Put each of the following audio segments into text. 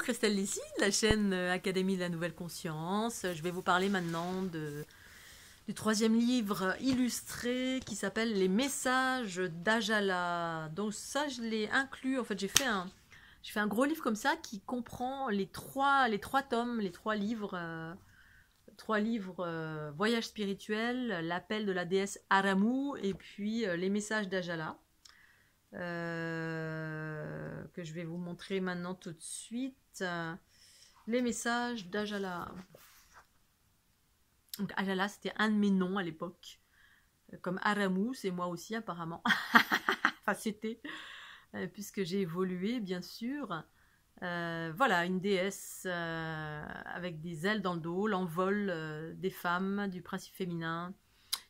Christelle Lissy, de la chaîne Académie de la Nouvelle Conscience. Je vais vous parler maintenant du troisième livre illustré qui s'appelle Les Messages d'Ajala. Donc ça, je l'ai inclus, en fait j'ai fait un gros livre comme ça qui comprend les trois tomes, les trois livres Voyage spirituel, l'appel de la déesse Aramu et puis les messages d'Ajala. Que je vais vous montrer maintenant tout de suite. Les messages d'Ajala. Donc Ajala, c'était un de mes noms à l'époque. Comme Aramu, c'est moi aussi apparemment. Enfin, c'était. Puisque j'ai évolué, bien sûr. Voilà, une déesse avec des ailes dans le dos, l'envol des femmes, du principe féminin,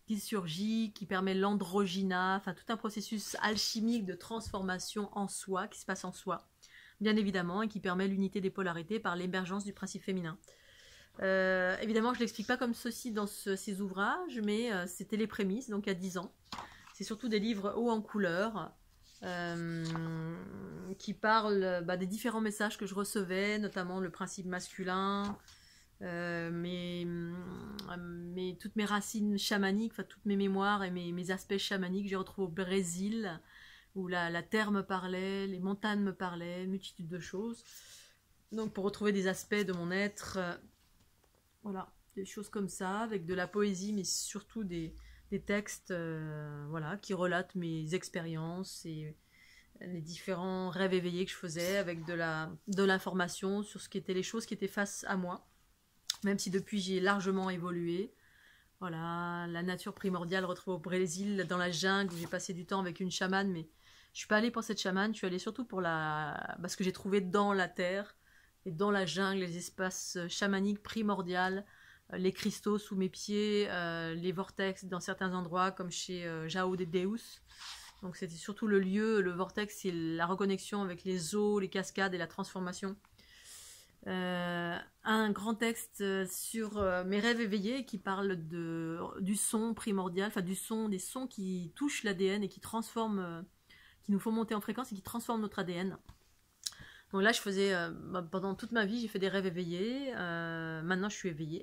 qui surgit, qui permet l'androgyna, enfin tout un processus alchimique de transformation en soi, qui se passe en soi, bien évidemment, et qui permet l'unité des polarités par l'émergence du principe féminin. Évidemment, je ne l'explique pas comme ceci dans ces ouvrages, mais c'était les prémices, donc il y a 10 ans. C'est surtout des livres hauts en couleur, qui parlent des différents messages que je recevais, notamment le principe masculin, toutes mes racines chamaniques, enfin toutes mes mémoires et mes aspects chamaniques, j'ai retrouvé au Brésil, où la terre me parlait, les montagnes me parlaient, une multitude de choses. Donc pour retrouver des aspects de mon être, voilà, des choses comme ça, avec de la poésie, mais surtout des textes voilà, qui relatent mes expériences et les différents rêves éveillés que je faisais, avec de l'information sur ce qui étaient les choses qui étaient face à moi. Même si depuis j'ai largement évolué. Voilà, la nature primordiale retrouvée au Brésil, dans la jungle, où j'ai passé du temps avec une chamane, mais je suis pas allée pour cette chamane, je suis allée surtout pour parce que j'ai trouvé dans la terre et dans la jungle les espaces chamaniques primordiales, les cristaux sous mes pieds, les vortex dans certains endroits, comme chez Jao de Deus. Donc c'était surtout le lieu, le vortex, c'est la reconnexion avec les eaux, les cascades et la transformation. Un grand texte sur mes rêves éveillés qui parle du son primordial, enfin des sons qui touchent l'ADN et qui transforment, qui nous font monter en fréquence et qui transforment notre ADN. Donc là, je faisais, pendant toute ma vie, j'ai fait des rêves éveillés. Maintenant, je suis éveillée,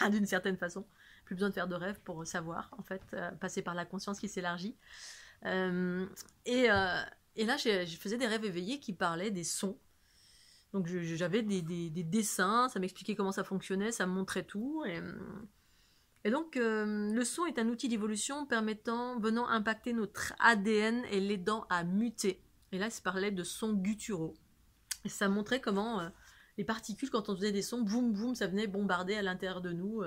d'une certaine façon. Plus besoin de faire de rêves pour savoir, en fait, passer par la conscience qui s'élargit. Et là, je faisais des rêves éveillés qui parlaient des sons. Donc j'avais des dessins, ça m'expliquait comment ça fonctionnait, ça me montrait tout. Et donc le son est un outil d'évolution venant impacter notre ADN et l'aidant à muter. Et là, ça parlait de sons gutturaux. Et ça montrait comment les particules, quand on faisait des sons, boum boum, ça venait bombarder à l'intérieur de nous.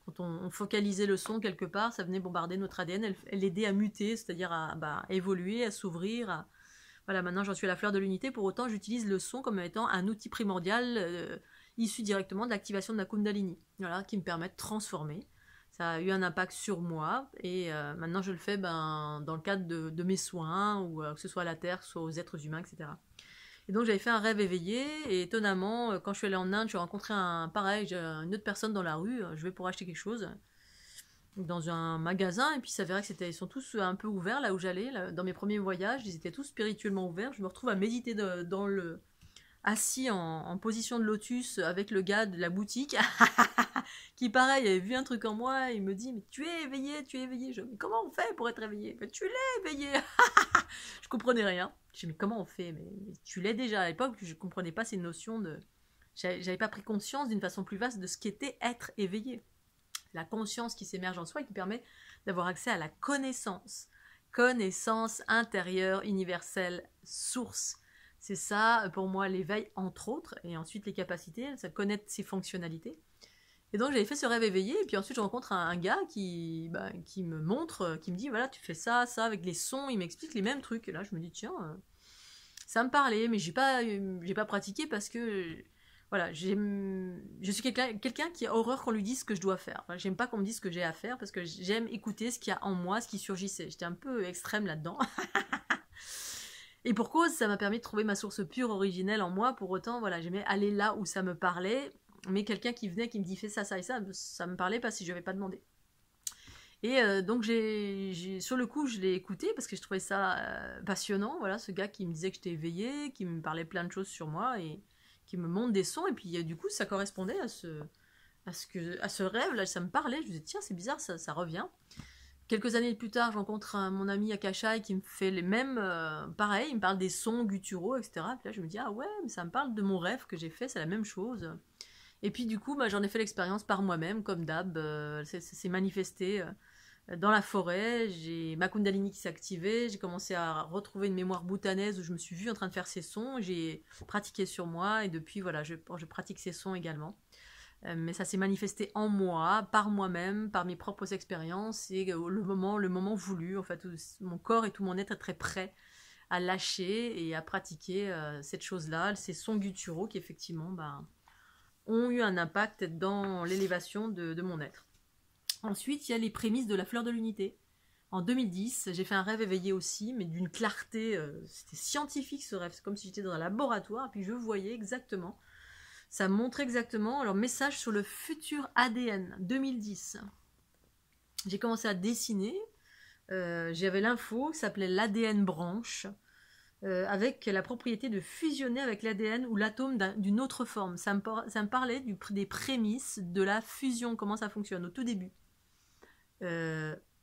Quand on focalisait le son quelque part, ça venait bombarder notre ADN, elle aidait à muter, c'est-à-dire à évoluer, à s'ouvrir, Voilà, maintenant j'en suis à la fleur de l'unité, pour autant j'utilise le son comme étant un outil primordial issu directement de l'activation de la Kundalini, voilà, qui me permet de transformer. Ça a eu un impact sur moi et maintenant je le fais dans le cadre de mes soins, ou que ce soit à la Terre, soit aux êtres humains, etc. Et donc j'avais fait un rêve éveillé et étonnamment, quand je suis allée en Inde, j'ai rencontré une autre personne dans la rue, je vais pour acheter quelque chose dans un magasin, et puis ça verrait que ils sont tous un peu ouverts là où j'allais, dans mes premiers voyages, ils étaient tous spirituellement ouverts. Je me retrouve à méditer assis en position de lotus avec le gars de la boutique qui pareil avait vu un truc en moi, et il me dit mais tu es éveillé, tu es éveillé. Mais comment on fait pour être éveillé? Mais tu l'es éveillé. Je comprenais rien. Je dis mais comment on fait? Mais tu l'es déjà. À l'époque je comprenais pas ces notions j'avais pas pris conscience d'une façon plus vaste de ce qu'était être éveillé. La conscience qui s'émerge en soi et qui permet d'avoir accès à la connaissance. Connaissance intérieure, universelle, source. C'est ça, pour moi, l'éveil, entre autres, et ensuite les capacités, ça connaître ses fonctionnalités. Et donc, j'avais fait ce rêve éveillé, et puis ensuite, je rencontre un gars qui me montre, qui me dit, voilà, tu fais ça, ça, avec les sons, il m'explique les mêmes trucs. Et là, je me dis, tiens, ça me parlait, mais j'ai pas pratiqué parce que... Voilà, je suis quelqu'un qui a horreur qu'on lui dise ce que je dois faire. Enfin, j'aime pas qu'on me dise ce que j'ai à faire parce que j'aime écouter ce qu'il y a en moi, ce qui surgissait. J'étais un peu extrême là-dedans. Et pour cause, ça m'a permis de trouver ma source pure, originelle en moi. Pour autant, voilà, j'aimais aller là où ça me parlait. Mais quelqu'un qui venait, qui me dit fais ça, ça et ça me parlait pas si je n'avais pas demandé. Et donc, sur le coup, je l'ai écouté parce que je trouvais ça passionnant. Voilà, ce gars qui me disait que j'étais éveillée, qui me parlait plein de choses sur moi et qui me montre des sons, et puis du coup, ça correspondait à ce rêve-là, ça me parlait. Je me disais, tiens, c'est bizarre, ça revient. Quelques années plus tard, je rencontre mon ami Akashai qui me fait les mêmes, pareil, il me parle des sons gutturaux, etc. Puis là, je me dis, ah ouais, mais ça me parle de mon rêve que j'ai fait, c'est la même chose. Et puis du coup, j'en ai fait l'expérience par moi-même, comme d'hab, c'est manifesté dans la forêt, j'ai ma Kundalini qui s'est activée, j'ai commencé à retrouver une mémoire bhoutanaise où je me suis vue en train de faire ces sons, j'ai pratiqué sur moi, et depuis, voilà, je pratique ces sons également. Mais ça s'est manifesté en moi, par moi-même, par mes propres expériences, et le moment voulu, en fait, où mon corps et tout mon être est très prêt à lâcher et à pratiquer cette chose-là, ces sons gutturaux qui effectivement ont eu un impact dans l'élévation de mon être. Ensuite, il y a les prémices de la fleur de l'unité. En 2010, j'ai fait un rêve éveillé aussi, mais d'une clarté, c'était scientifique ce rêve, c'est comme si j'étais dans un laboratoire, et puis je voyais exactement. Ça montrait exactement leur message sur le futur ADN 2010. J'ai commencé à dessiner. J'avais l'info qui s'appelait l'ADN branche, avec la propriété de fusionner avec l'ADN ou l'atome d'une autre forme. Ça me parlait des prémices de la fusion, comment ça fonctionne au tout début.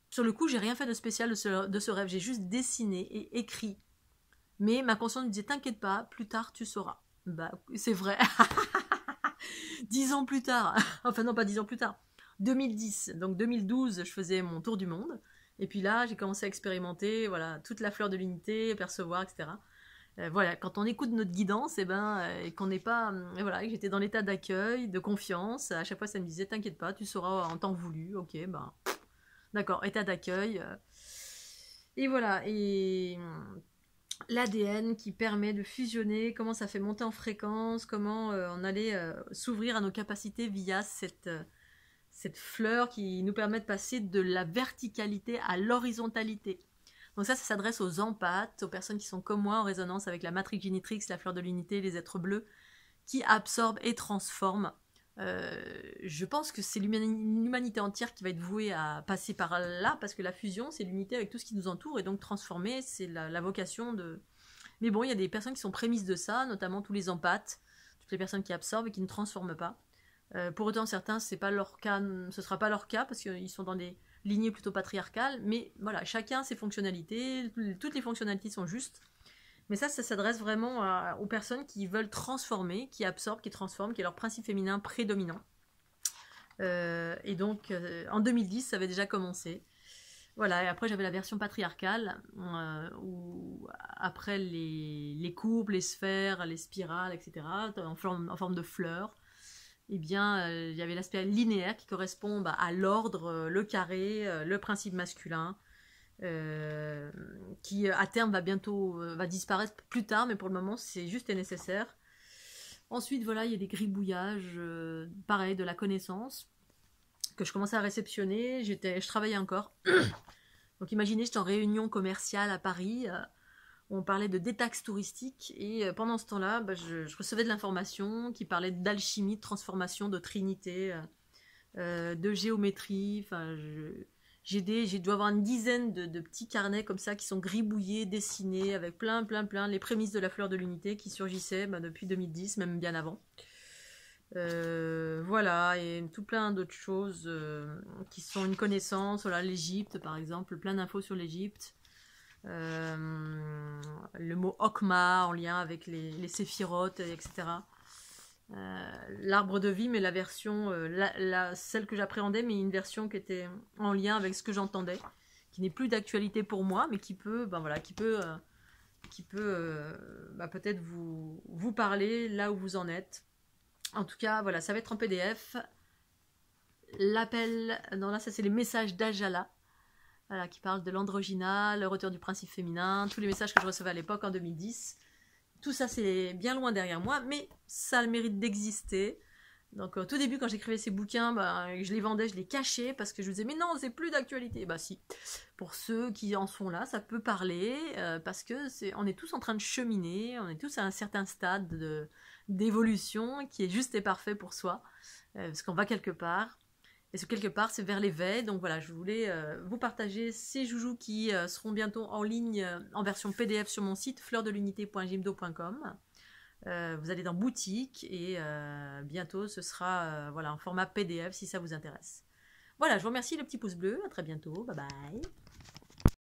Sur le coup, j'ai rien fait de spécial de ce rêve. J'ai juste dessiné et écrit. Mais ma conscience me disait, t'inquiète pas, plus tard tu sauras. C'est vrai. 10 ans plus tard, enfin non pas 10 ans plus tard, 2010, donc 2012 je faisais mon tour du monde, et puis là j'ai commencé à expérimenter voilà, toute la fleur de l'unité, percevoir, etc. Voilà, quand on écoute notre guidance, et qu'on n'est pas, voilà, j'étais dans l'état d'accueil, de confiance, à chaque fois ça me disait t'inquiète pas, tu sauras en temps voulu, ok, d'accord, état d'accueil, et voilà, et l'ADN qui permet de fusionner, comment ça fait monter en fréquence, comment on allait s'ouvrir à nos capacités via cette fleur qui nous permet de passer de la verticalité à l'horizontalité. Donc ça s'adresse aux empathes, aux personnes qui sont comme moi en résonance avec la matrix génitrix, la fleur de l'unité, les êtres bleus, qui absorbent et transforment. Je pense que c'est l'humanité entière qui va être vouée à passer par là, parce que la fusion, c'est l'unité avec tout ce qui nous entoure, et donc transformer, c'est la vocation de... Mais bon, il y a des personnes qui sont prémices de ça, notamment tous les empathes, toutes les personnes qui absorbent et qui ne transforment pas. Pour autant, certains, ce ne sera pas leur cas, parce qu'ils sont dans des lignées plutôt patriarcales, mais voilà, chacun ses fonctionnalités, toutes les fonctionnalités sont justes. Mais ça s'adresse vraiment aux personnes qui veulent transformer, qui absorbent, qui transforment, qui est leur principe féminin prédominant. Et donc, en 2010, ça avait déjà commencé. Voilà, et après j'avais la version patriarcale, où après les courbes, les sphères, les spirales, etc., en forme de fleurs, eh bien, il y avait l'aspect linéaire qui correspond à l'ordre, le carré, le principe masculin, qui à terme va disparaître plus tard, mais pour le moment c'est juste et nécessaire. Ensuite, voilà, il y a des gribouillages, pareil, de la connaissance, que je commençais à réceptionner, je travaillais encore. Donc imaginez, j'étais en réunion commerciale à Paris, où on parlait de détaxe touristique, et pendant ce temps-là, je recevais de l'information qui parlait d'alchimie, de transformation, de trinité, de géométrie, enfin... J'ai dû avoir une dizaine de petits carnets comme ça qui sont gribouillés, dessinés, avec plein, les prémices de la fleur de l'unité qui surgissaient depuis 2010, même bien avant. Voilà, et tout plein d'autres choses qui sont une connaissance. Voilà, l'Égypte par exemple, plein d'infos sur l'Égypte. Le mot Okma en lien avec les séphirotes, etc. L'arbre de vie, mais la version, celle que j'appréhendais, mais une version qui était en lien avec ce que j'entendais, qui n'est plus d'actualité pour moi, mais qui peut, peut-être vous parler là où vous en êtes. En tout cas, voilà, ça va être en PDF. L'appel, non là, ça c'est les messages d'Ajala, voilà, qui parlent de l'androgyna, le retour du principe féminin, tous les messages que je recevais à l'époque en 2010. Tout ça, c'est bien loin derrière moi, mais ça a le mérite d'exister. Donc, au tout début, quand j'écrivais ces bouquins, je les vendais, je les cachais, parce que je me disais, mais non, c'est plus d'actualité. Si, pour ceux qui en sont là, ça peut parler, parce que on est tous en train de cheminer, on est tous à un certain stade d'évolution qui est juste et parfait pour soi, parce qu'on va quelque part. Et ce quelque part, c'est vers l'éveil. Donc voilà, je voulais vous partager ces joujoux qui seront bientôt en ligne en version PDF sur mon site fleurdelunité.gimdo.com. Vous allez dans boutique et bientôt ce sera voilà, en format PDF si ça vous intéresse. Voilà, je vous remercie le petit pouce bleu, à très bientôt, bye bye.